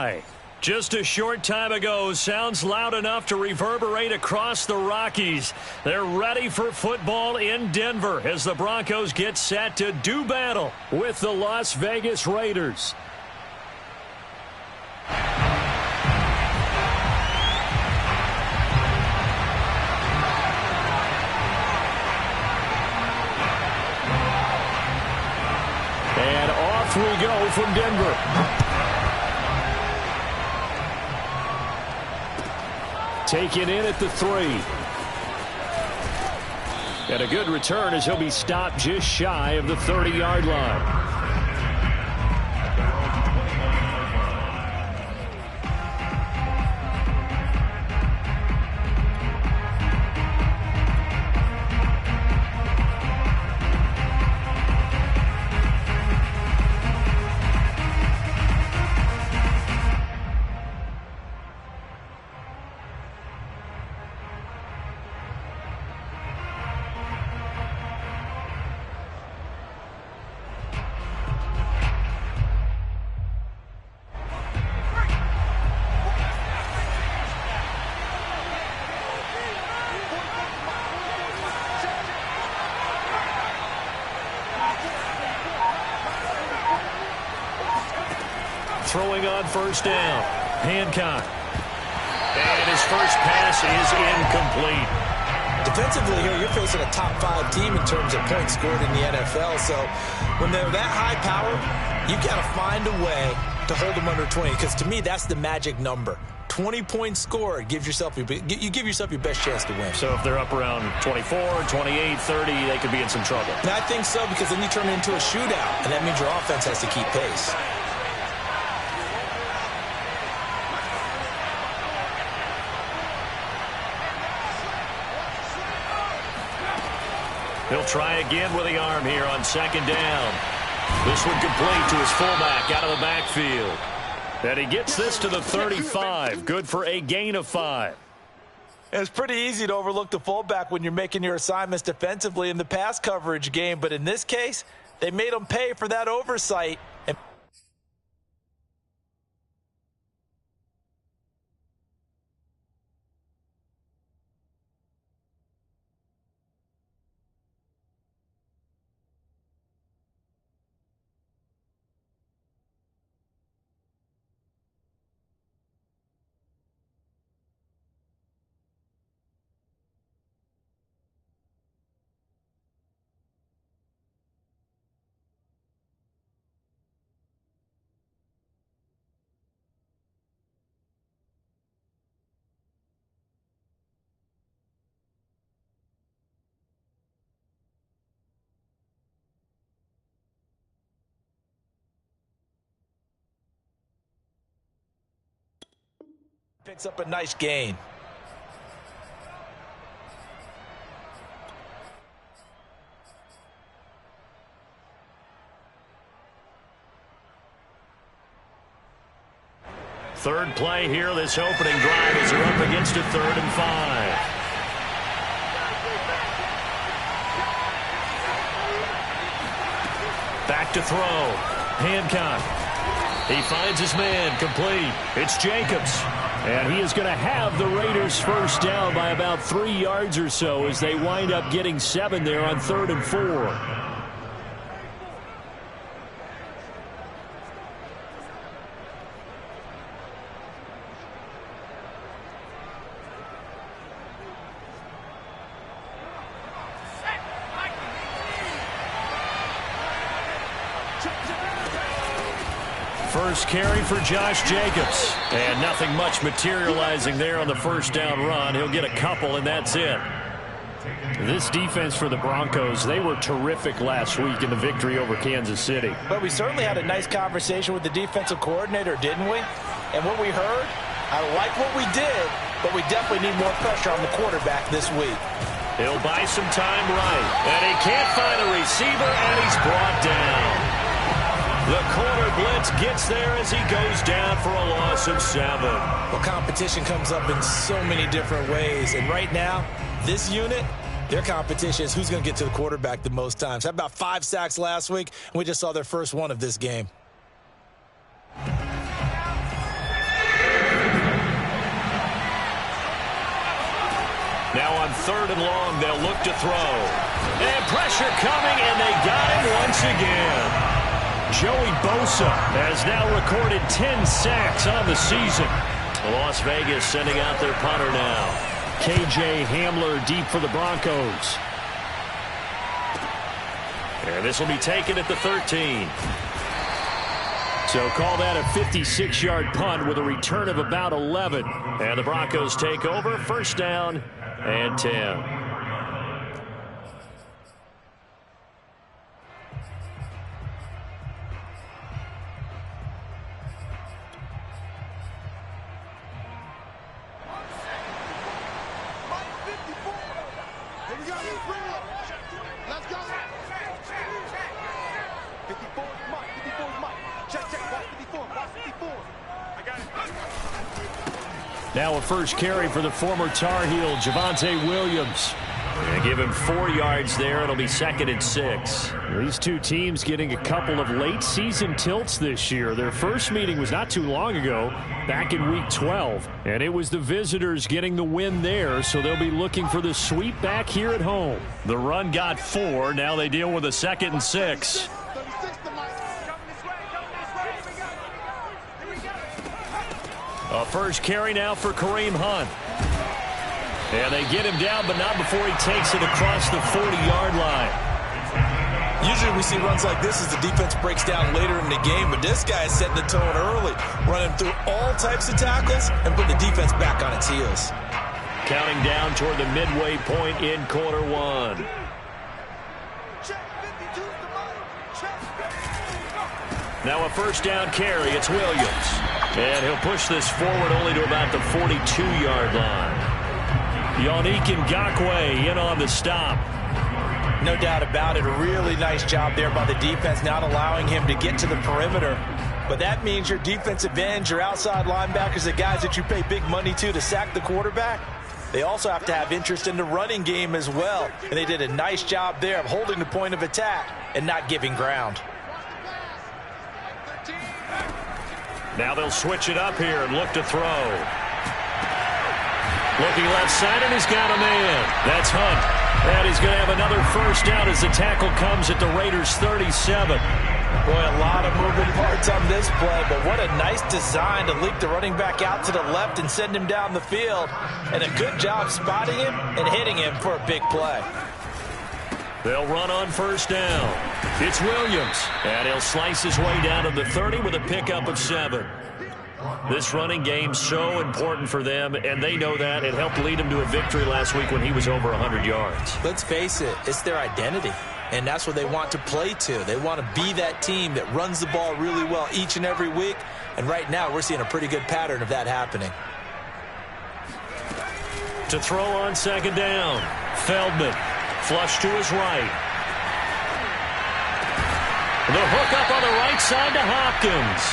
high. Just a short time ago, sounds loud enough to reverberate across the Rockies. They're ready for football in Denver as the Broncos get set to do battle with the Las Vegas Raiders. And off we go from Denver. Taken in at the 3. And a good return as he'll be stopped just shy of the 30-yard line. Throwing on first down. Hancock. And his first pass is incomplete. Defensively here, you're facing a top 5 team in terms of points scored in the NFL. So when they're that high power, you got to find a way to hold them under 20. Because to me, that's the magic number. 20 points scored gives yourself you give yourself your best chance to win. So if they're up around 24, 28, 30, they could be in some trouble. And I think so, because then you turn it into a shootout, and that means your offense has to keep pace. He'll try again with the arm here on second down. This one complete to his fullback out of the backfield. And he gets this to the 35. Good for a gain of 5. It's pretty easy to overlook the fullback when you're making your assignments defensively in the pass coverage game. But in this case, they made him pay for that oversight. And picks up a nice gain. Third play here, this opening drive as they're up against a 3rd and 5. Back to throw. Hancock. He finds his man, complete. It's Jacobs. And he is going to have the Raiders first down by about 3 yards or so as they wind up getting 7 there on 3rd and 4. First carry for Josh Jacobs. And nothing much materializing there on the first down run. He'll get a couple, and that's it. This defense for the Broncos, they were terrific last week in the victory over Kansas City. But we certainly had a nice conversation with the defensive coordinator, didn't we? And what we heard, I like what we did, but we definitely need more pressure on the quarterback this week. He'll buy some time right. And he can't find a receiver, and he's brought down. The corner blitz gets there as he goes down for a loss of 7. Well, competition comes up in so many different ways. And right now, this unit, their competition is who's going to get to the quarterback the most times. Had about 5 sacks last week, and we just saw their first one of this game. 3rd and long. They'll look to throw. And pressure coming, and they got him once again. Joey Bosa has now recorded 10 sacks on the season. Las Vegas sending out their punter now. KJ Hamler deep for the Broncos. And this will be taken at the 13. So call that a 56-yard punt with a return of about 11. And the Broncos take over, 1st down and 10. Now a first carry for the former Tar Heel, Javonte Williams. And give him 4 yards there. It'll be 2nd and 6. These two teams getting a couple of late season tilts this year. Their first meeting was not too long ago, back in week 12. And it was the visitors getting the win there, so they'll be looking for the sweep back here at home. The run got 4. Now they deal with a 2nd and 6. A first carry now for Kareem Hunt. And they get him down, but not before he takes it across the 40-yard line. Usually we see runs like this as the defense breaks down later in the game, but this guy is setting the tone early, running through all types of tackles and putting the defense back on its heels. Counting down toward the midway point in quarter 1. Now a first down carry. It's Williams. And he'll push this forward only to about the 42-yard line. Yannick Ngakoue in on the stop. No doubt about it. A really nice job there by the defense, not allowing him to get to the perimeter. But that means your defensive ends, your outside linebackers, the guys that you pay big money to sack the quarterback, they also have to have interest in the running game as well. And they did a nice job there of holding the point of attack and not giving ground. Now they'll switch it up here and look to throw. Looking left side, and he's got a man. That's Hunt. And he's going to have another first down as the tackle comes at the Raiders' 37. Boy, a lot of moving parts on this play, but what a nice design to leak the running back out to the left and send him down the field. And a good job spotting him and hitting him for a big play. They'll run on first down. It's Williams, and he'll slice his way down to the 30 with a pickup of 7. This running game so important for them, and they know that. It helped lead them to a victory last week when he was over 100 yards. Let's face it, it's their identity, and that's what they want to play to. They want to be that team that runs the ball really well each and every week, and right now we're seeing a pretty good pattern of that happening. To throw on second down, Feldman, flush to his right. The hook up on the right side to Hopkins.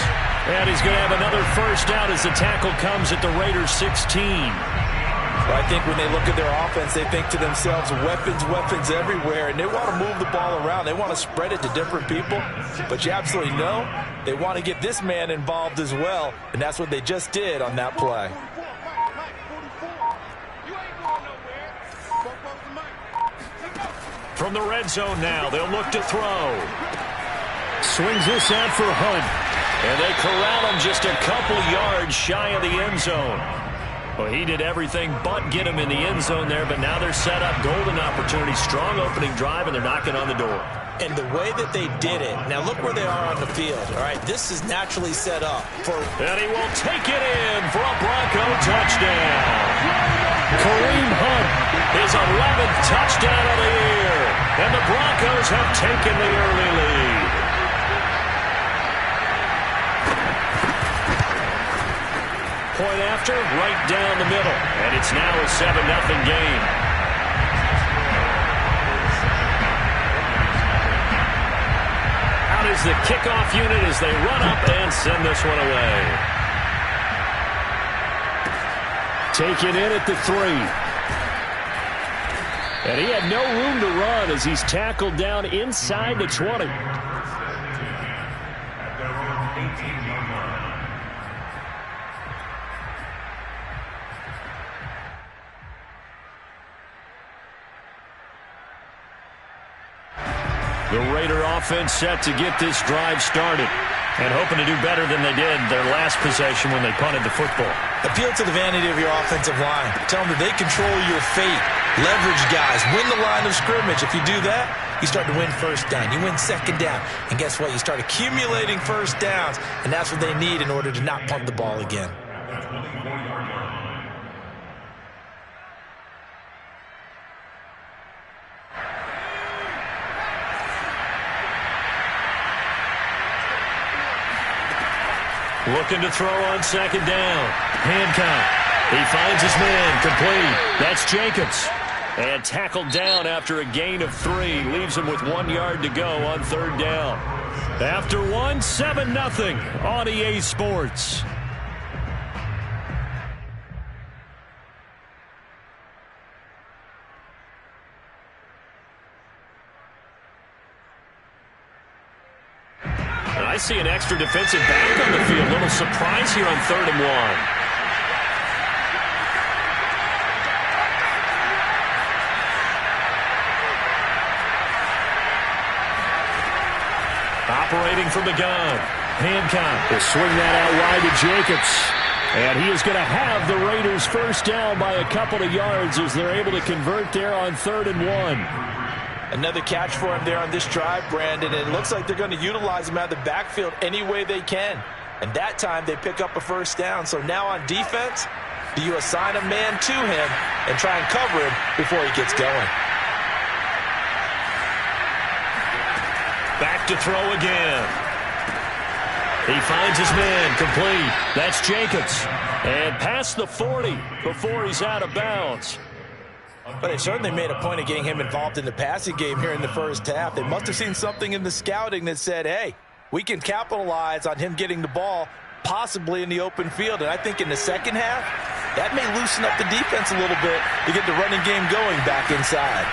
And he's going to have another first down as the tackle comes at the Raiders' 16. Well, I think when they look at their offense, they think to themselves, weapons, weapons everywhere, and they want to move the ball around. They want to spread it to different people, but you absolutely know they want to get this man involved as well, and that's what they just did on that play. From the red zone now, they'll look to throw. Swings this out for Hunt. And they corral him just a couple yards shy of the end zone. Well, he did everything but get him in the end zone there, but now they're set up. Golden opportunity, strong opening drive, and they're knocking on the door. And the way that they did it, now look where they are on the field. All right, this is naturally set up for... And he will take it in for a Bronco touchdown. Kareem Hunt, his 11th touchdown of the year. And the Broncos have taken the early lead. Point after, right down the middle. And it's now a 7-0 game. Out is the kickoff unit as they run up and send this one away. Taken in at the 3. And he had no room to run as he's tackled down inside the 20. The Raider offense set to get this drive started and hoping to do better than they did their last possession when they punted the football. Appeal to the vanity of your offensive line. Tell them that they control your fate. Leverage guys. Win the line of scrimmage. If you do that, you start to win first down. You win second down. And guess what? You start accumulating first downs, and that's what they need in order to not punt the ball again. Looking to throw on second down. Hancock. He finds his man. Complete. That's Jacobs. And tackled down after a gain of 3. Leaves him with 1 yard to go on third down. After 1, 7-0 on EA Sports. I see an extra defensive back on the field. Little surprise here on 3rd and 1. Operating from the gun. Hancock will swing that out wide to Jacobs. And he is going to have the Raiders first down by a couple of yards as they're able to convert there on 3rd and 1. Another catch for him there on this drive, Brandon. And it looks like they're going to utilize him out of the backfield any way they can. And that time they pick up a first down. So now on defense, do you assign a man to him and try and cover him before he gets going? Back to throw again. He finds his man. Complete. That's Jacobs. And past the 40 before he's out of bounds. But they certainly made a point of getting him involved in the passing game here in the first half. They must have seen something in the scouting that said, hey, we can capitalize on him getting the ball possibly in the open field. And I think in the second half, that may loosen up the defense a little bit to get the running game going back inside.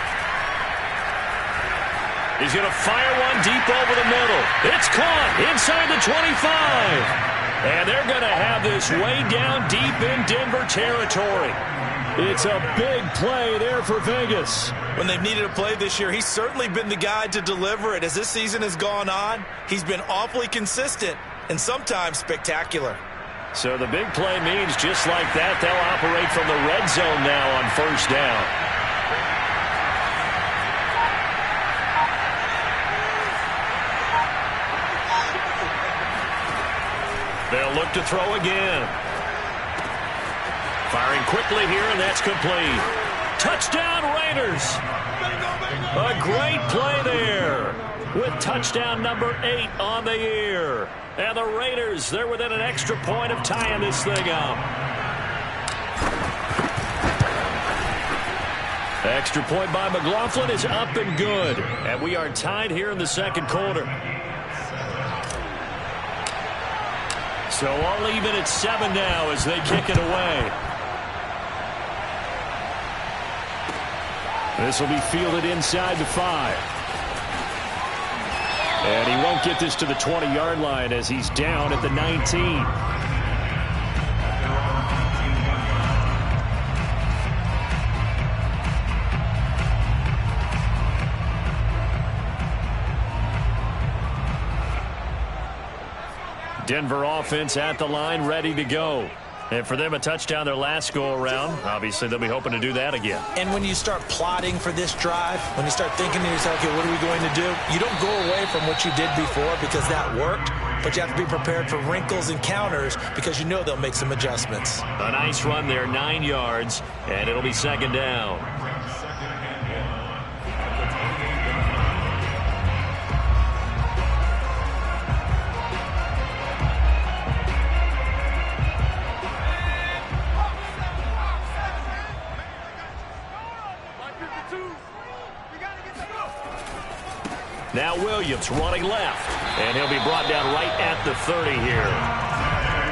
He's going to fire one deep over the middle. It's caught inside the 25. And they're going to have this way down deep in Denver territory. It's a big play there for Vegas. When they've needed a play this year, he's certainly been the guy to deliver it. As this season has gone on, he's been awfully consistent and sometimes spectacular. So the big play means just like that, they'll operate from the red zone now on first down. They'll look to throw again. Firing quickly here, and that's complete. Touchdown, Raiders. A great play there with touchdown number 8 on the year. And the Raiders, they're within an extra point of tying this thing up. Extra point by McLaughlin is up and good. And we are tied here in the second quarter. So all even at 7 now as they kick it away. This will be fielded inside the 5. And he won't get this to the 20-yard line as he's down at the 19. Denver offense at the line, ready to go. And for them, a touchdown their last go-around. Obviously, they'll be hoping to do that again. And when you start plotting for this drive, when you start thinking to yourself, okay, what are we going to do? You don't go away from what you did before because that worked, but you have to be prepared for wrinkles and counters because you know they'll make some adjustments. A nice run there, 9 yards, and it'll be second down. Now Williams running left, and he'll be brought down right at the 30 here.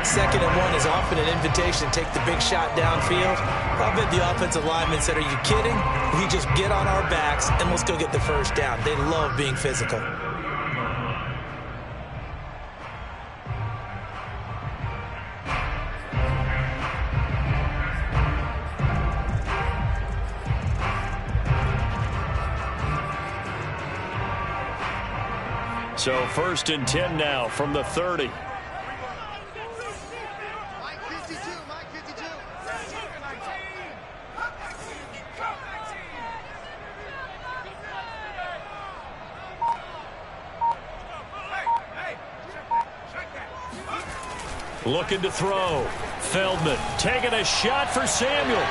2nd and 1 is often an invitation to take the big shot downfield. I bet the offensive lineman said, are you kidding? We just get on our backs and let's go get the first down. They love being physical. So 1st and 10 now from the 30. Looking to throw. Feldman taking a shot for Samuel.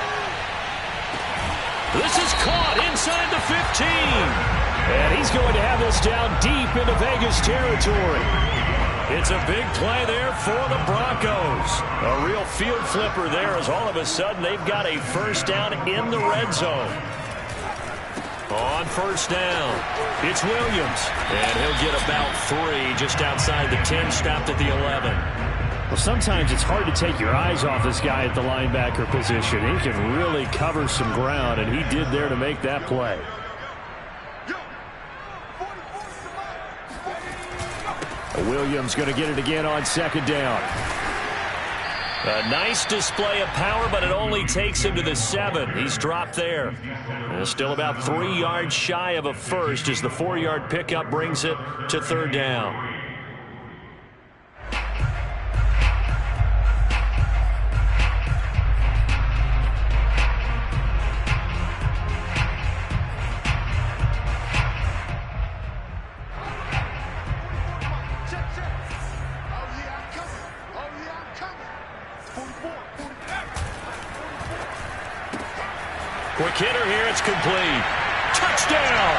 This is caught inside the 15. And he's going to have this down deep into Vegas territory. It's a big play there for the Broncos. A real field flipper there as all of a sudden they've got a first down in the red zone. On first down, it's Williams. And he'll get about 3 just outside the 10, stopped at the 11. Well, sometimes it's hard to take your eyes off this guy at the linebacker position. He can really cover some ground, and he did there to make that play. Williams going to get it again on 2nd down. A nice display of power, but it only takes him to the 7. He's dropped there. And still about 3 yards shy of a first as the 4-yard pickup brings it to 3rd down. Quick hitter here. It's complete. Touchdown!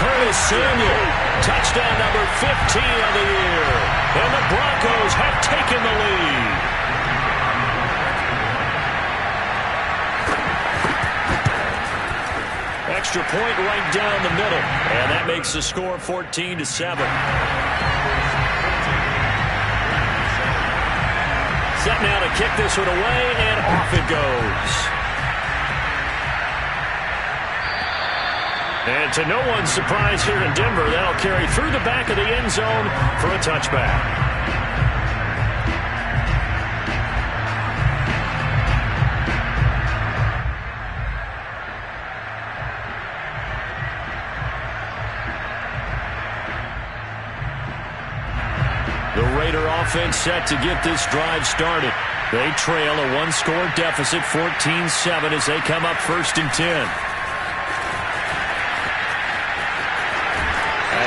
Curtis Samuel. Touchdown number 15 of the year. And the Broncos have taken the lead. Extra point right down the middle. And that makes the score 14-7. Set now to kick this one away, and off it goes. And to no one's surprise here in Denver, that'll carry through the back of the end zone for a touchback. The Raider offense set to get this drive started. They trail a 1-score deficit, 14-7, as they come up 1st and 10.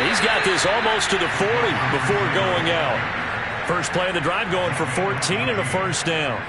He's got this almost to the 40 before going out. First play of the drive going for 14 and a first down.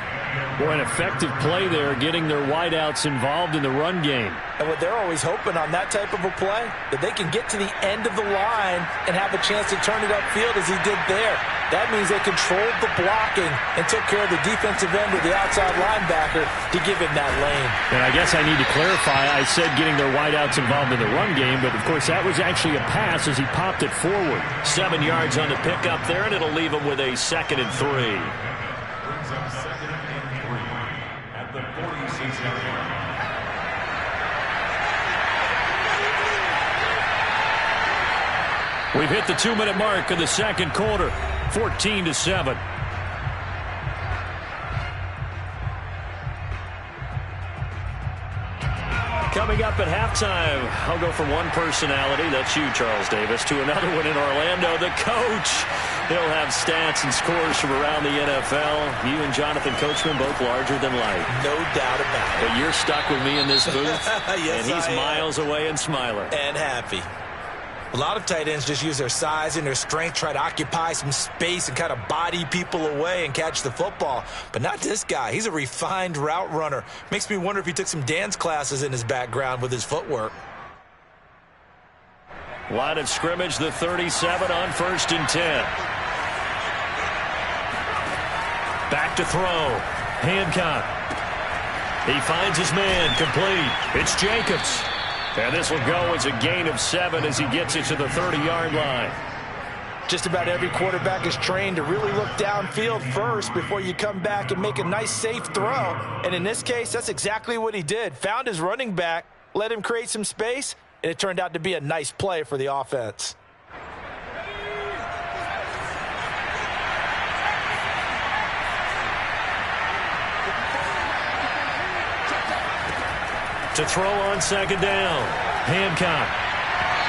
Boy, an effective play there, getting their wideouts involved in the run game. And what they're always hoping on that type of a play, that they can get to the end of the line and have a chance to turn it upfield as he did there. That means they controlled the blocking and took care of the defensive end with the outside linebacker to give him that lane. And I guess I need to clarify, I said getting their wideouts involved in the run game, but of course that was actually a pass as he popped it forward. 7 yards on the pickup there, and it'll leave him with a 2nd and 3. We've hit the 2-minute mark of the 2nd quarter, 14-7. Coming up at halftime, I'll go from one personality, that's you, Charles Davis, to another one in Orlando, the coach. He'll have stats and scores from around the NFL. You and Jonathan Coachman both larger than life. No doubt about it. But you're stuck with me in this booth, yes, and he's miles away and smiling. And happy. A lot of tight ends just use their size and their strength, try to occupy some space and kind of body people away and catch the football. But not this guy. He's a refined route runner. Makes me wonder if he took some dance classes in his background with his footwork. Line of scrimmage, the 37 on 1st and 10. Back to throw. Hancock. He finds his man, complete. It's Jacobs. And this will go as a gain of 7 as he gets it to the 30-yard line. Just about every quarterback is trained to really look downfield first before you come back and make a nice, safe throw. And in this case, that's exactly what he did. Found his running back, let him create some space, and it turned out to be a nice play for the offense. To throw on 2nd down. Hancock.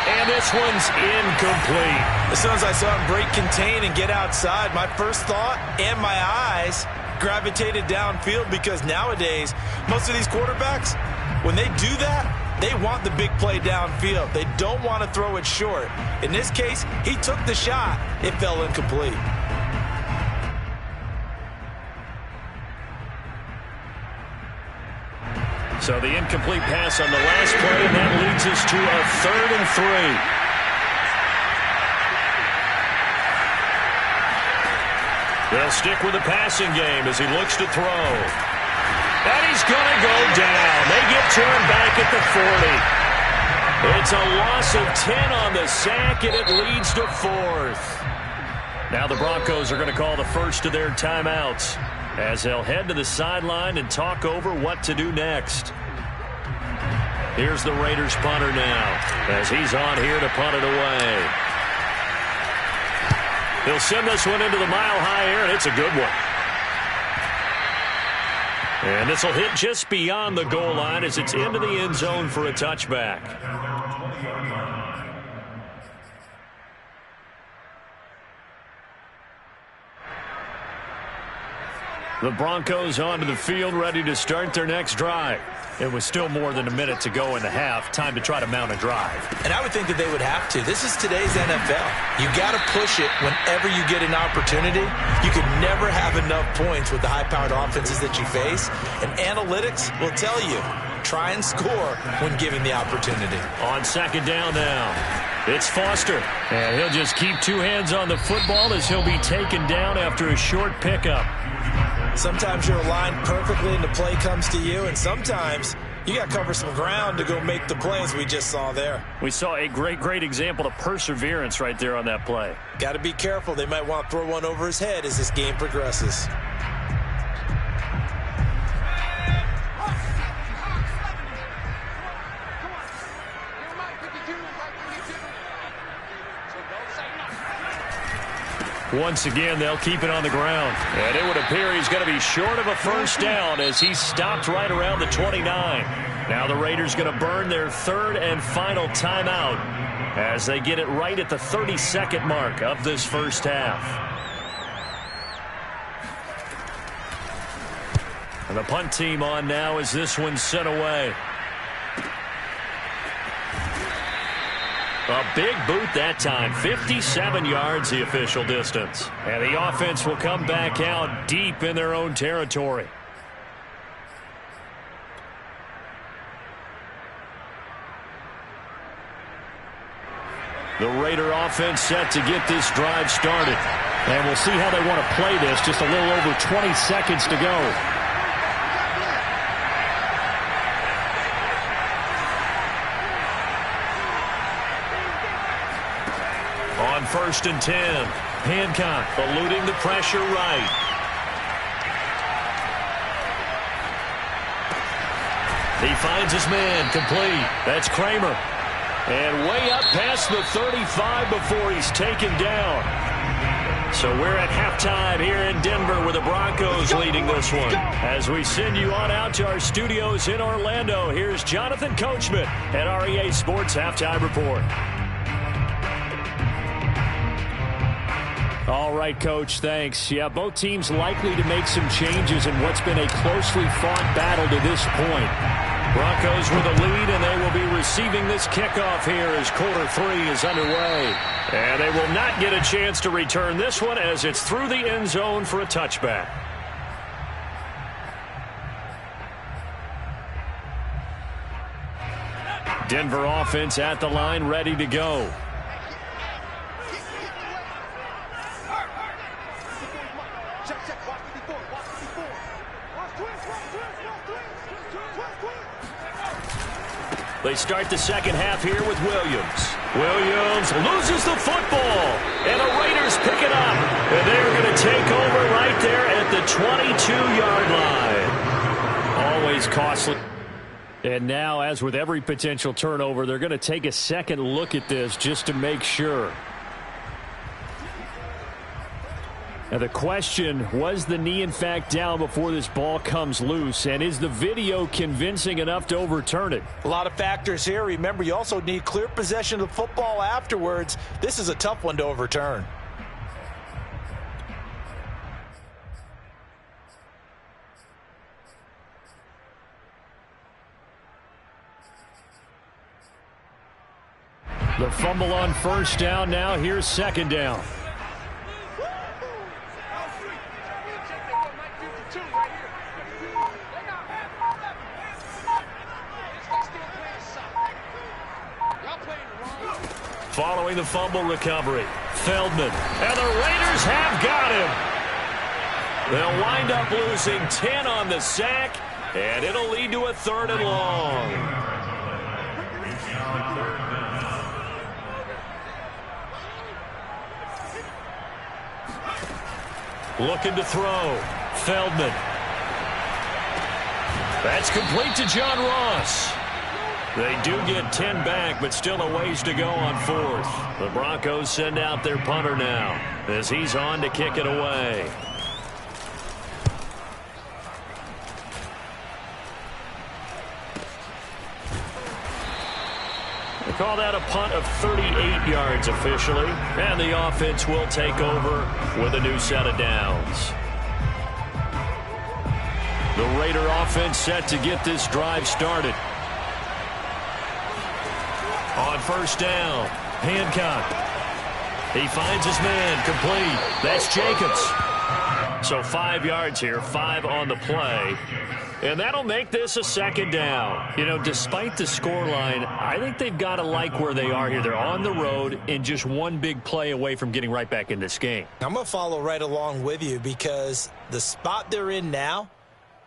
And this one's incomplete. As soon as I saw him break contain and get outside, my first thought and my eyes gravitated downfield, because nowadays, most of these quarterbacks, when they do that, they want the big play downfield. They don't want to throw it short. In this case, he took the shot. It fell incomplete. So the incomplete pass on the last play, and that leads us to a 3rd and 3. They'll stick with the passing game as he looks to throw. And he's going to go down. They get to him back at the 40. It's a loss of 10 on the sack, and it leads to 4th. Now the Broncos are going to call the first of their timeouts as they'll head to the sideline and talk over what to do next. Here's the Raiders punter now as he's on here to punt it away. He'll send this one into the mile-high air, and it's a good one. And this will hit just beyond the goal line as it's into the end zone for a touchback. The Broncos onto the field, ready to start their next drive. It was still more than a minute to go in the half. Time to try to mount a drive. And I would think that they would have to. This is today's NFL. You got to push it whenever you get an opportunity. You can never have enough points with the high-powered offenses that you face. And analytics will tell you, try and score when given the opportunity. On 2nd down now, it's Foster. And he'll just keep 2 hands on the football as he'll be taken down after a short pickup. Sometimes you're aligned perfectly and the play comes to you, and sometimes you got to cover some ground to go make the play, as we just saw there. We saw a great example of perseverance right there on that play. Got to be careful. They might want to throw one over his head as this game progresses. Once again, they'll keep it on the ground. And it would appear he's going to be short of a first down as he's stopped right around the 29. Now the Raiders going to burn their 3rd and final timeout as they get it right at the 32nd mark of this first half. And the punt team on now as this one's sent away. A big boot that time. 57 yards the official distance. And the offense will come back out deep in their own territory. The Raider offense set to get this drive started. And we'll see how they want to play this. Just a little over 20 seconds to go. On 1st and 10, Hancock eluding the pressure right. He finds his man, complete. That's Kramer. And way up past the 35 before he's taken down. So we're at halftime here in Denver with the Broncos leading this one. As we send you on out to our studios in Orlando, here's Jonathan Coachman at REA Sports Halftime Report. All right, Coach, thanks. Yeah, both teams likely to make some changes in what's been a closely fought battle to this point. Broncos with a lead, and they will be receiving this kickoff here as quarter 3 is underway. And they will not get a chance to return this one as it's through the end zone for a touchback. Denver offense at the line, ready to go. They start the second half here with Williams. Williams loses the football, and the Raiders pick it up. And they're going to take over right there at the 22-yard line. Always costly. And now, as with every potential turnover, they're going to take a second look at this just to make sure. Now the question, was the knee in fact down before this ball comes loose? And is the video convincing enough to overturn it? A lot of factors here. Remember, you also need clear possession of the football afterwards. This is a tough one to overturn. The fumble on first down. Now here's second down. Following the fumble recovery, Feldman. And the Raiders have got him. They'll wind up losing 10 on the sack, and it'll lead to a 3rd and long. Looking to throw. Feldman. That's complete to John Ross. They do get 10 back, but still a ways to go on 4th. The Broncos send out their punter now as he's on to kick it away. They call that a punt of 38 yards officially, and the offense will take over with a new set of downs. The Raider offense set to get this drive started. On first down, Hancock. He finds his man, complete. That's Jacobs. So 5 yards here, 5 on the play. And that'll make this a 2nd down. You know, despite the scoreline, I think they've got to like where they are here. They're on the road and just one big play away from getting right back in this game. I'm going to follow right along with you because the spot they're in now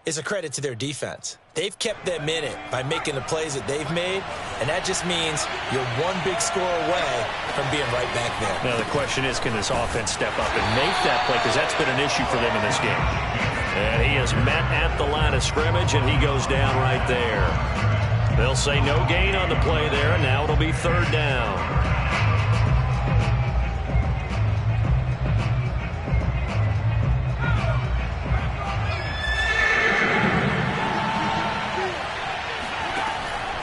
is a credit to their defense. They've kept them in it by making the plays that they've made, and that just means you're one big score away from being right back there. Now the question is, can this offense step up and make that play, because that's been an issue for them in this game. And he is met at the line of scrimmage, and he goes down right there. They'll say no gain on the play there, and now it'll be 3rd down.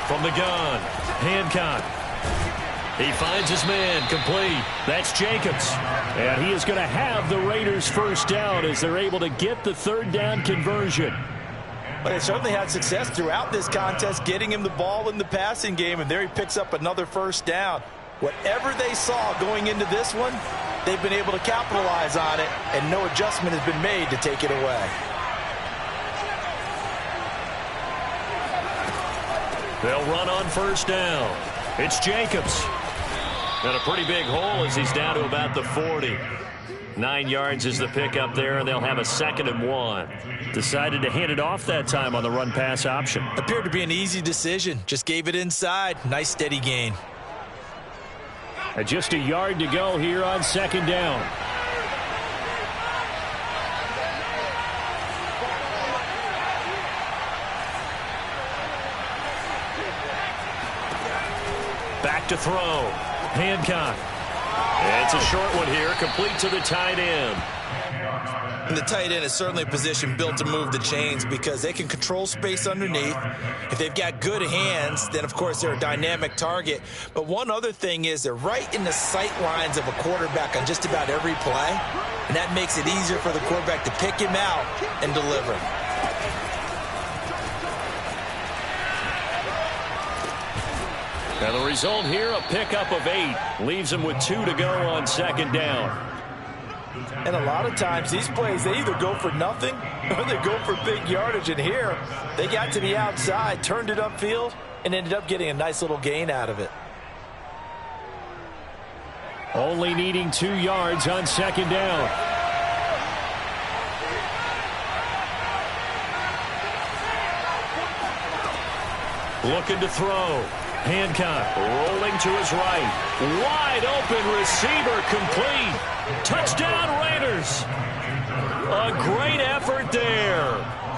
From the gun, Hancock. He finds his man, complete. That's Jacobs. And he is going to have the Raiders first down as they're able to get the 3rd down conversion. But they certainly had success throughout this contest, getting him the ball in the passing game, and there he picks up another first down. Whatever they saw going into this one, they've been able to capitalize on it, and no adjustment has been made to take it away. They'll run on first down. It's Jacobs. And a pretty big hole as he's down to about the 40. 9 yards is the pickup there, and they'll have a 2nd and 1. Decided to hand it off that time on the run-pass option. Appeared to be an easy decision. Just gave it inside. Nice steady gain. And just a yard to go here on 2nd down. Back to throw. Hancock. It's a short one here, complete to the tight end. And the tight end is certainly a position built to move the chains because they can control space underneath. If they've got good hands, then of course they're a dynamic target. But one other thing is they're right in the sight lines of a quarterback on just about every play. And that makes it easier for the quarterback to pick him out and deliver. And the result here, a pickup of 8. Leaves them with 2 to go on 2nd down. And a lot of times these plays, they either go for nothing or they go for big yardage. And here, they got to the outside, turned it upfield, and ended up getting a nice little gain out of it. Only needing 2 yards on 2nd down. Looking to throw. Hancock rolling to his right. Wide open receiver, complete. Touchdown Raiders. A great effort there.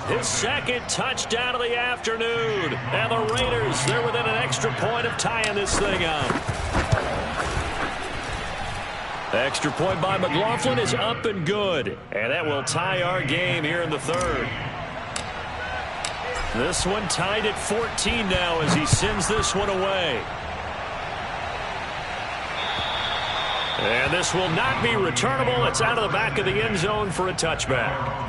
His 2nd touchdown of the afternoon. And the Raiders, they're within an extra point of tying this thing up. Extra point by McLaughlin is up and good. And that will tie our game here in the third. This one tied at 14 now as he sends this one away. And this will not be returnable. It's out of the back of the end zone for a touchback.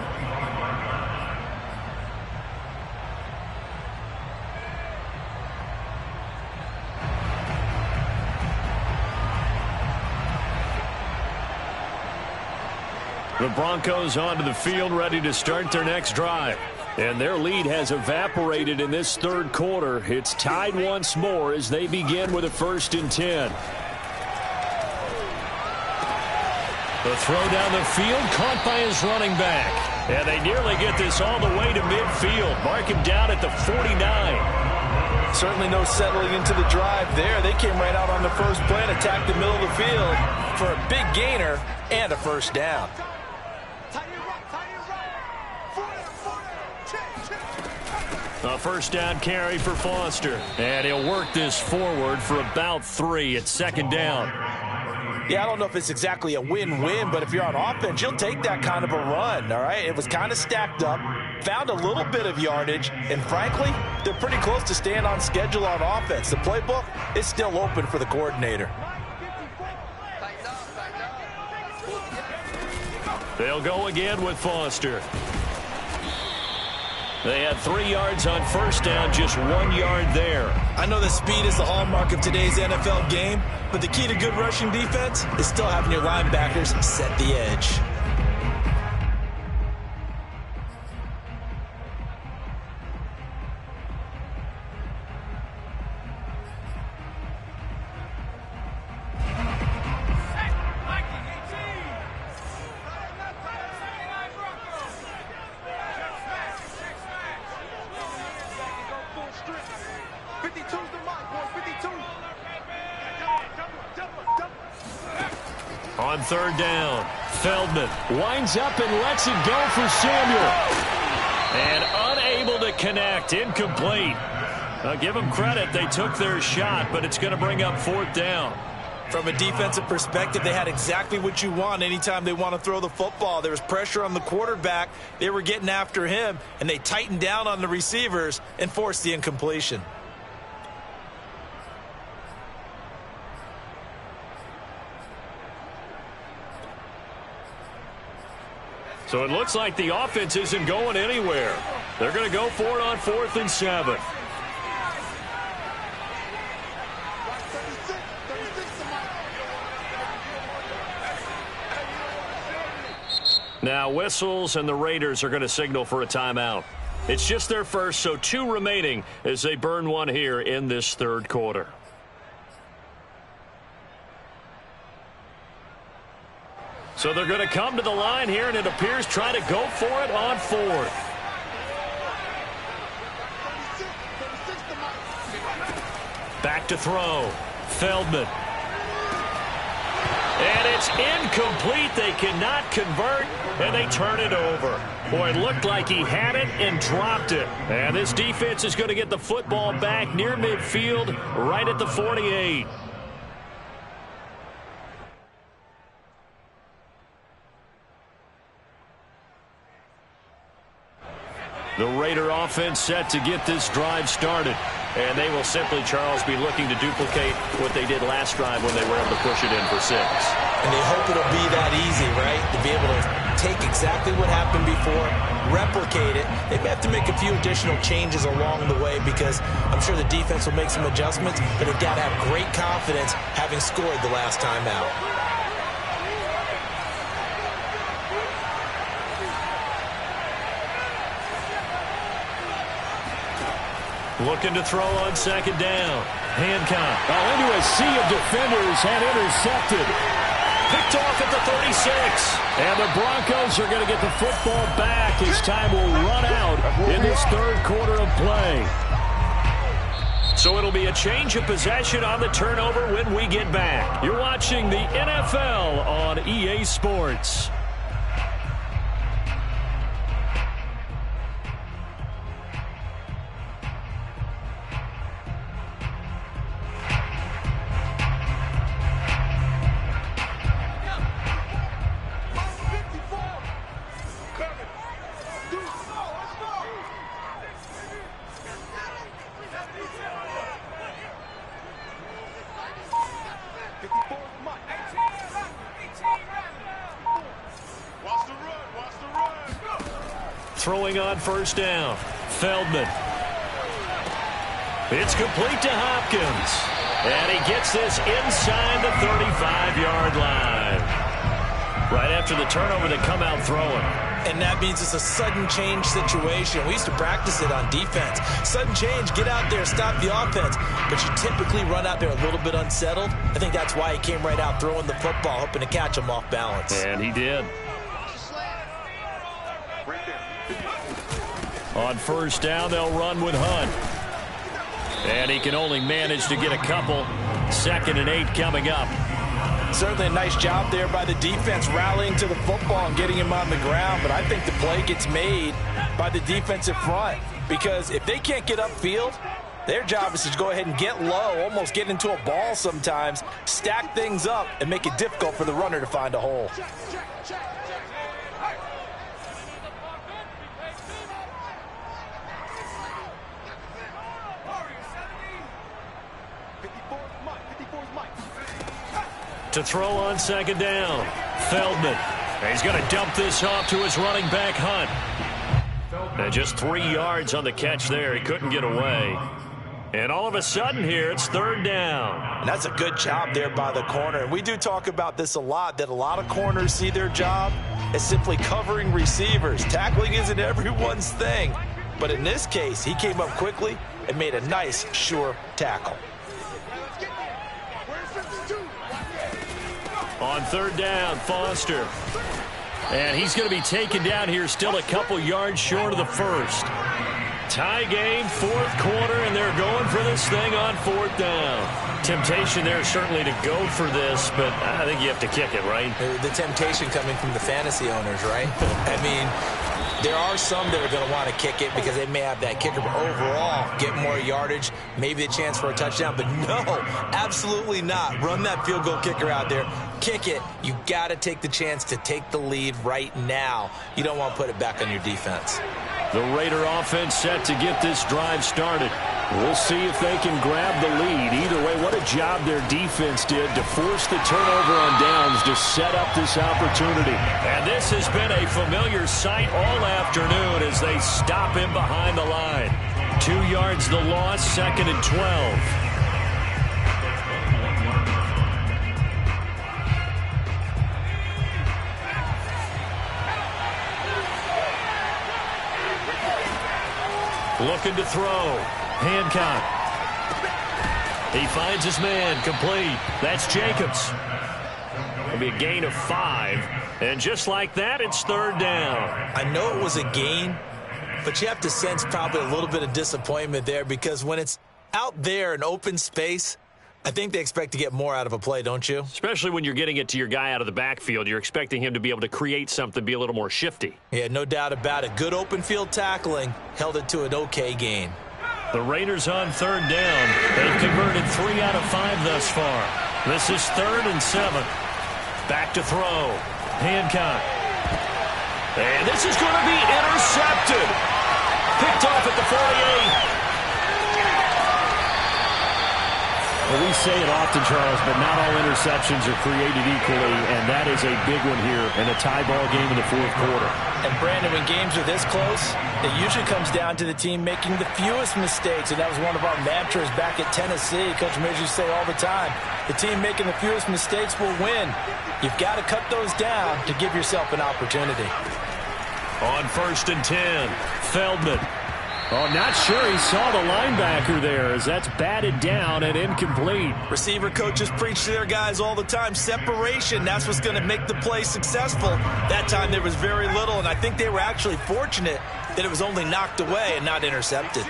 The Broncos onto the field, ready to start their next drive. And their lead has evaporated in this third quarter. It's tied once more as they begin with a 1st and 10. The throw down the field, caught by his running back. And they nearly get this all the way to midfield. Mark him down at the 49. Certainly no settling into the drive there. They came right out on the first play and attacked the middle of the field for a big gainer and a 1st down. A 1st down carry for Foster. And he'll work this forward for about 3 at 2nd down. Yeah, I don't know if it's exactly a win-win, but if you're on offense, you'll take that kind of a run, all right? It was kind of stacked up, found a little bit of yardage, and frankly, they're pretty close to staying on schedule on offense. The playbook is still open for the coordinator. They'll go again with Foster. They had 3 yards on 1st down, just 1 yard there. I know that speed is the hallmark of today's NFL game, but the key to good rushing defense is still having your linebackers set the edge. On 3rd down, Feldman winds up and lets it go for Samuel. And unable to connect, incomplete. I'll give them credit, they took their shot, but it's going to bring up 4th down. From a defensive perspective, they had exactly what you want anytime they want to throw the football. There was pressure on the quarterback. They were getting after him, and they tightened down on the receivers and forced the incompletion. So it looks like the offense isn't going anywhere. They're going to go for it on 4th and 7. Now whistles, and the Raiders are going to signal for a timeout. It's just their first, so 2 remaining as they burn one here in this third quarter. So they're going to come to the line here, and it appears try to go for it on 4th. Back to throw. Feldman. And it's incomplete. They cannot convert, and they turn it over. Boy, it looked like he had it and dropped it. And this defense is going to get the football back near midfield, right at the 48. The Raider offense set to get this drive started. And they will simply, Charles, be looking to duplicate what they did last drive when they were able to push it in for 6. And they hope it'll be that easy, right? To be able to take exactly what happened before, replicate it. They may have to make a few additional changes along the way because I'm sure the defense will make some adjustments, but they've got to have great confidence having scored the last time out. Looking to throw on 2nd down. Hancock into a sea of defenders and intercepted. Picked off at the 36. And the Broncos are going to get the football back as time will run out in this third quarter of play. So it'll be a change of possession on the turnover when we get back. You're watching the NFL on EA Sports. throwing on first down. Feldman. It's complete to Hopkins. And he gets this inside the 35-yard line. Right after the turnover, they come out throwing. And that means it's a sudden change situation. We used to practice it on defense. Sudden change, get out there, stop the offense. But you typically run out there a little bit unsettled. I think that's why he came right out throwing the football, hoping to catch him off balance. And he did. On first down, they'll run with Hunt. And he can only manage to get a couple. 2nd and 8 coming up. Certainly a nice job there by the defense rallying to the football and getting him on the ground. But I think the play gets made by the defensive front. Because if they can't get upfield, their job is to go ahead and get low, almost get into a ball sometimes, stack things up, and make it difficult for the runner to find a hole. To throw on 2nd down. Feldman. And he's going to dump this off to his running back, Hunt. And just 3 yards on the catch there. He couldn't get away. And all of a sudden here, it's 3rd down. And that's a good job there by the corner. And we do talk about this a lot, that a lot of corners see their job as simply covering receivers. Tackling isn't everyone's thing. But in this case, he came up quickly and made a nice, sure tackle. On 3rd down, Foster. And he's going to be taken down here still a couple yards short of the first. Tie game, 4th quarter, and they're going for this thing on 4th down. Temptation there certainly to go for this, but I think you have to kick it, right? The temptation coming from the fantasy owners, right? I mean, there are some that are going to want to kick it because they may have that kicker, but overall, get more yardage, maybe a chance for a touchdown. But no, absolutely not. Run that field goal kicker out there. Kick it. You got to take the chance to take the lead right now. You don't want to put it back on your defense. The Raider offense set to get this drive started. We'll see if they can grab the lead. Either way, what a job their defense did to force the turnover on downs to set up this opportunity. And this has been a familiar sight all afternoon as they stop him behind the line. 2 yards the loss, 2nd and 12. Looking to throw. Hancock. He finds his man. Complete. That's Jacobs. It'll be a gain of 5. And just like that, it's 3rd down. I know it was a gain, but you have to sense probably a little bit of disappointment there because when it's out there in open space, I think they expect to get more out of a play, don't you? Especially when you're getting it to your guy out of the backfield. You're expecting him to be able to create something, be a little more shifty. Yeah, no doubt about it. Good open field tackling held it to an okay gain. The Raiders on 3rd down. They've converted 3 out of 5 thus far. This is 3rd and 7. Back to throw. Hancock. And this is going to be intercepted. Picked off at the 48. Well, we say it often, Charles, but not all interceptions are created equally, and that is a big one here in a tie ball game in the 4th quarter. And, Brandon, when games are this close, it usually comes down to the team making the fewest mistakes, and that was one of our mantras back at Tennessee. Coach Midge used to say all the time, the team making the fewest mistakes will win. You've got to cut those down to give yourself an opportunity. On 1st and 10, Feldman. Oh, not sure he saw the linebacker there as that's batted down and incomplete. Receiver coaches preach to their guys all the time. Separation, that's what's going to make the play successful. That time there was very little, and I think they were actually fortunate that it was only knocked away and not intercepted.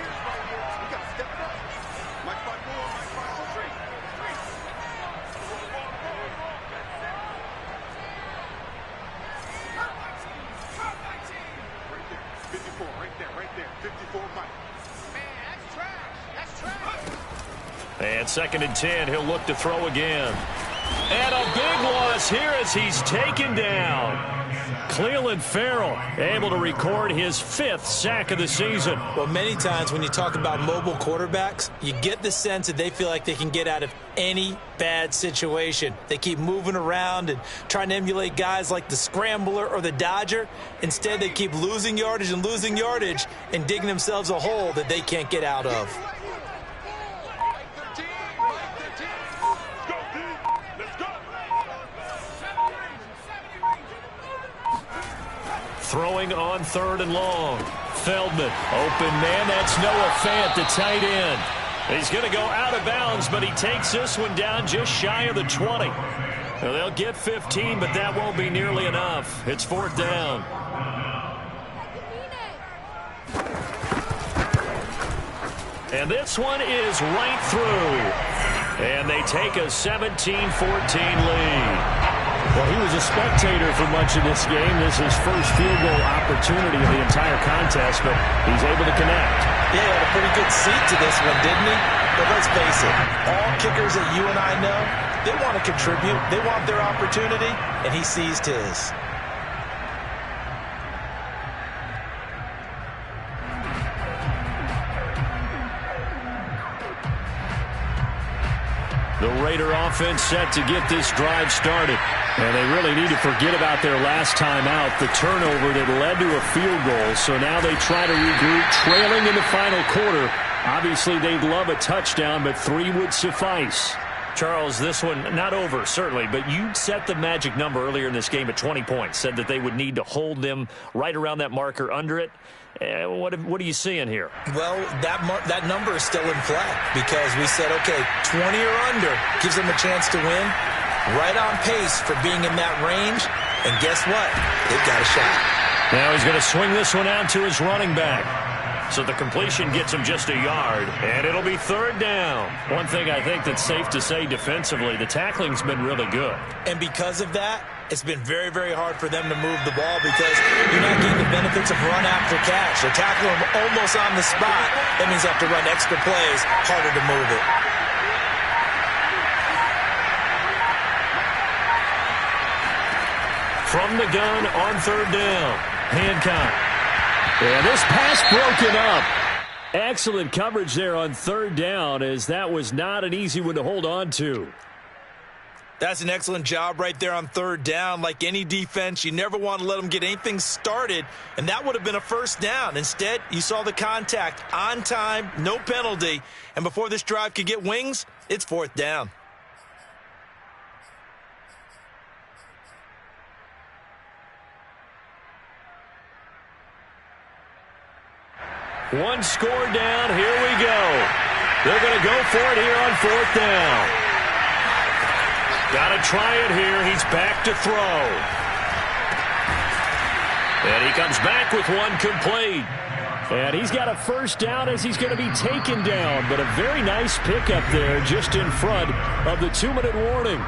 And 2nd and 10, he'll look to throw again. And a big loss here as he's taken down. Cleveland Farrell able to record his 5th sack of the season. Well, many times when you talk about mobile quarterbacks, you get the sense that they feel like they can get out of any bad situation. They keep moving around and trying to emulate guys like the Scrambler or the Dodger. Instead, they keep losing yardage and digging themselves a hole that they can't get out of. Throwing on 3rd and long. Feldman, open man. That's Noah Fant, the tight end. He's going to go out of bounds, but he takes this one down just shy of the 20. Now, they'll get 15, but that won't be nearly enough. It's 4th down. And this one is right through. And they take a 17-14 lead. Well, he was a spectator for much of this game. This is his first field goal opportunity of the entire contest, but he's able to connect. Yeah, he had a pretty good seat to this one, didn't he? But let's face it, all kickers that you and I know, they want to contribute. They want their opportunity, and he seized his. The Raider offense set to get this drive started. And they really need to forget about their last time out, the turnover that led to a field goal. So now they try to regroup, trailing in the final quarter. Obviously, they'd love a touchdown, but 3 would suffice. Charles, this one not over, certainly, but you set the magic number earlier in this game at 20 points, said that they would need to hold them right around that marker under it. What are you seeing here? Well, that number is still in play because we said, okay, 20 or under gives them a chance to win. Right on pace for being in that range. And guess what? They've got a shot. Now he's going to swing this one out to his running back. So the completion gets him just a yard, and it'll be 3rd down. One thing I think that's safe to say defensively, the tackling's been really good. And because of that, it's been very, very hard for them to move the ball because you're not getting the benefits of run after catch. They're tackling them almost on the spot. That means they have to run extra plays, harder to move it. From the gun on 3rd down, Hancock. And this pass broken up. Excellent coverage there on 3rd down, as that was not an easy one to hold on to. That's an excellent job right there on 3rd down. Like any defense, you never want to let them get anything started, and that would have been a 1st down. Instead, you saw the contact on time, no penalty, and before this drive could get wings, it's 4th down. One score down. Here we go. They're going to go for it here on 4th down. Got to try it here. He's back to throw. And he comes back with one complete. And he's got a 1st down as he's going to be taken down. But a very nice pickup there just in front of the 2-minute warning.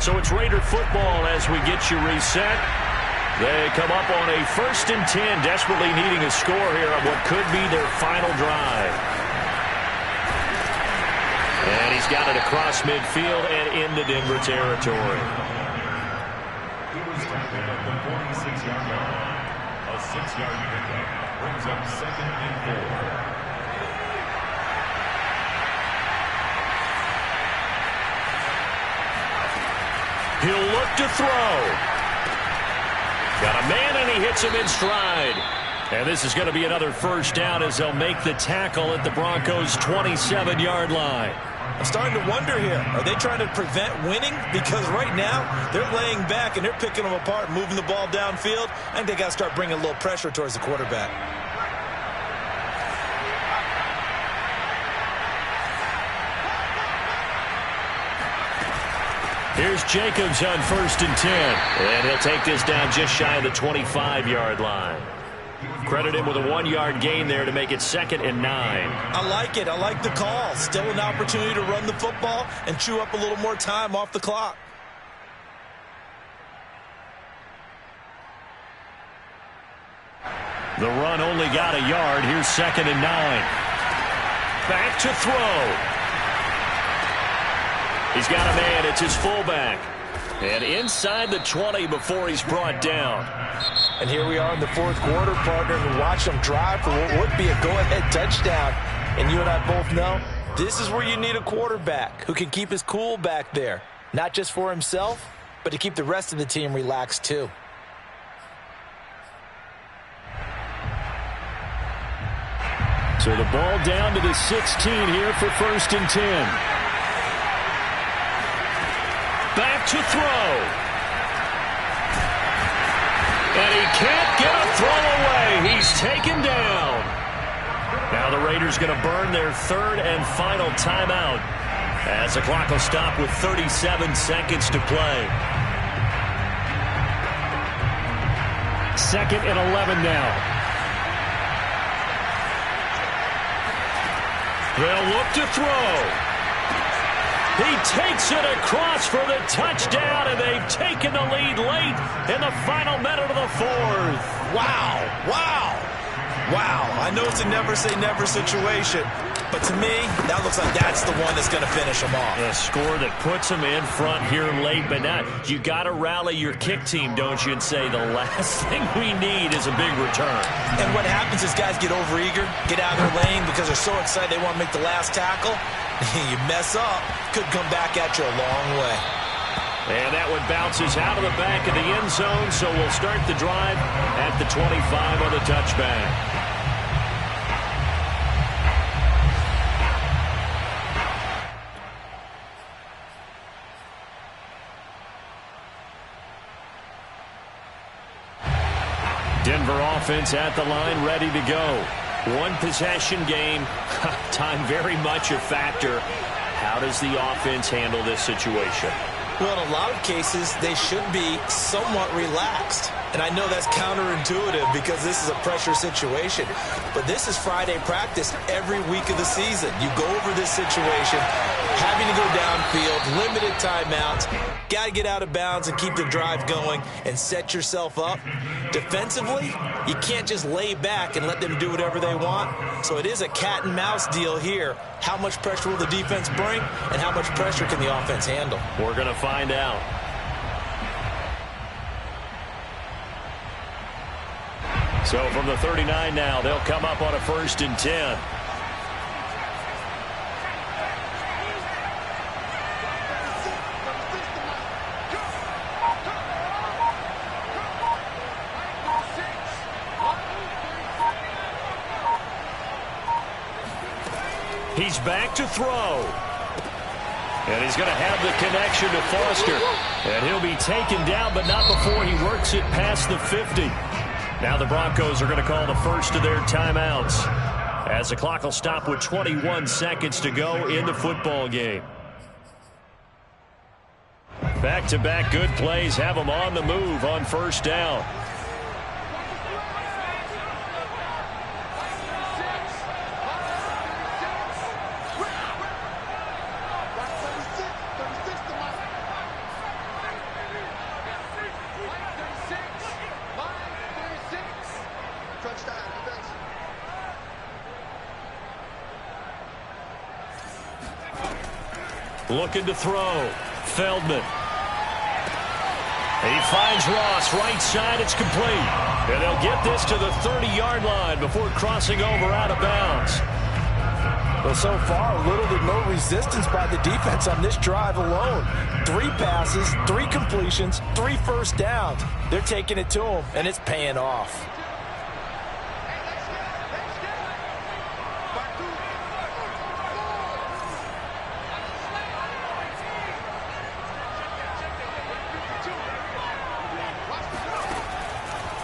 So it's Raider football as we get you reset. They come up on a 1st and 10, desperately needing a score here on what could be their final drive. And he's got it across midfield and into Denver territory. He was tackled at the 46-yard line. A 6-yard pickup brings up 2nd and 4. He'll look to throw. Got a man, and he hits him in stride. And this is going to be another 1st down as they'll make the tackle at the Broncos' 27-yard line. I'm starting to wonder here, are they trying to prevent winning? Because right now, they're laying back and they're picking them apart, moving the ball downfield. I think they got to start bringing a little pressure towards the quarterback. Here's Jacobs on 1st and 10. And he'll take this down just shy of the 25-yard line. Credit him with a 1-yard gain there to make it 2nd and 9. I like it. I like the call. Still an opportunity to run the football and chew up a little more time off the clock. The run only got a yard. Here's 2nd and 9. back to throw. He's got a man. It's his fullback. And inside the 20 before he's brought down. And here we are in the fourth quarter, partner, and watch them drive for what would be a go-ahead touchdown. And you and I both know this is where you need a quarterback who can keep his cool back there. Not just for himself, but to keep the rest of the team relaxed too. So the ball down to the 16 here for 1st and 10. Back to throw. And he can't get a throw away. He's taken down. Now the Raiders going to burn their 3rd and final timeout as the clock will stop with 37 seconds to play. 2nd and 11 now. They'll look to throw. He takes it across for the touchdown, and they've taken the lead late in the final minute of the 4th. Wow, wow, wow. I know it's a never-say-never situation, but to me, that looks like that's the one that's going to finish them off. A score that puts them in front here late, but now you got to rally your kick team, don't you, and say the last thing we need is a big return. And what happens is guys get overeager, get out of their lane because they're so excited they want to make the last tackle. You mess up, could come back at you a long way. And that one bounces out of the back of the end zone, so we'll start the drive at the 25 on the touchback. Denver offense at the line, ready to go. One possession game, time very much a factor. How does the offense handle this situation? Well, in a lot of cases, they should be somewhat relaxed. And I know that's counterintuitive because this is a pressure situation. But this is Friday practice every week of the season. You go over this situation, having to go downfield, limited timeouts, got to get out of bounds and keep the drive going and set yourself up. Defensively, you can't just lay back and let them do whatever they want. So it is a cat and mouse deal here. How much pressure will the defense bring and how much pressure can the offense handle? We're going to find out. So from the 39 now, they'll come up on a 1st and 10. He's back to throw. And he's going to have the connection to Foster. And he'll be taken down, but not before he works it past the 50. Now the Broncos are going to call the first of their timeouts as the clock will stop with 21 seconds to go in the football game. Back-to-back good plays have them on the move on 1st down. Looking to throw. Feldman. He finds Ross right side. It's complete. And they'll get this to the 30-yard line before crossing over out of bounds. Well, so far, little to no resistance by the defense on this drive alone. 3 passes, 3 completions, 3 first downs. They're taking it to them, and it's paying off.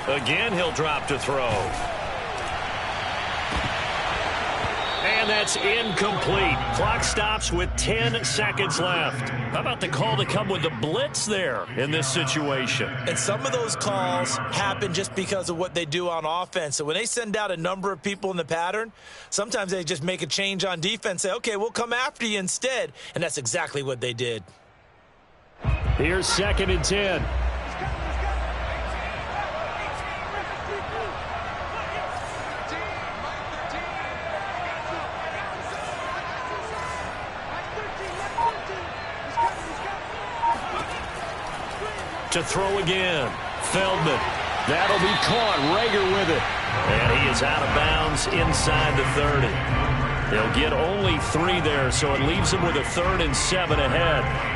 Again, he'll drop to throw. And that's incomplete. Clock stops with 10 seconds left. How about the call to come with the blitz there in this situation? And some of those calls happen just because of what they do on offense. So when they send out a number of people in the pattern, sometimes they just make a change on defense, say, okay, we'll come after you instead. And that's exactly what they did. Here's 2nd and 10. to throw again. Feldman. That'll be caught. Rager with it. And he is out of bounds inside the 30. They'll get only 3 there, so it leaves them with a 3rd and 7 ahead.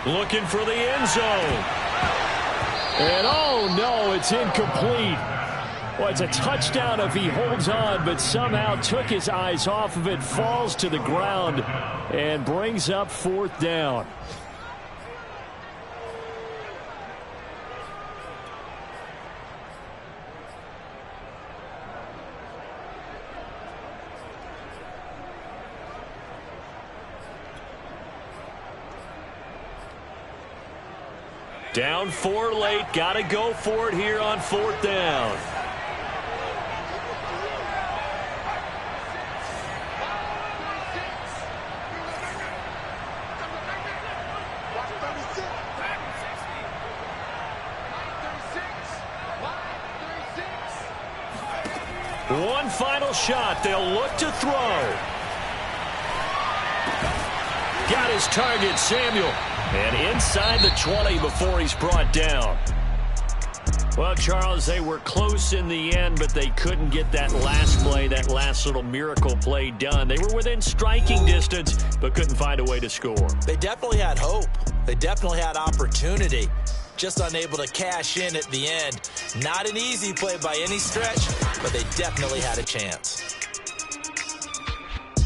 Looking for the end zone. And oh no, it's incomplete. Well, it's a touchdown if he holds on, but somehow took his eyes off of it, falls to the ground, and brings up 4th down. Down 4 late. Got to go for it here on 4th down. One final shot. They'll look to throw. Got his target, Samuel. And inside the 20 before he's brought down. Well, Charles, they were close in the end, but they couldn't get that last play, that last little miracle play done. They were within striking distance, but couldn't find a way to score. They definitely had hope. They definitely had opportunity. Just unable to cash in at the end. Not an easy play by any stretch, but they definitely had a chance.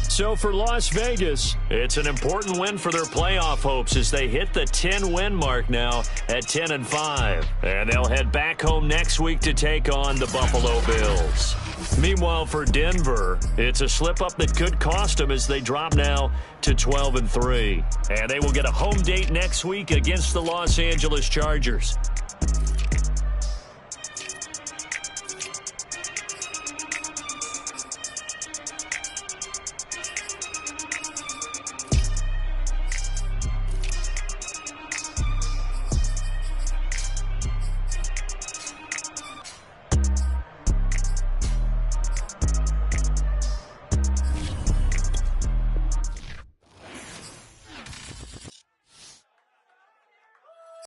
So for Las Vegas, it's an important win for their playoff hopes as they hit the 10-win mark now at 10-5. And they'll head back home next week to take on the Buffalo Bills. Meanwhile, for Denver, it's a slip-up that could cost them as they drop now to 12-3. And they will get a home date next week against the Los Angeles Chargers.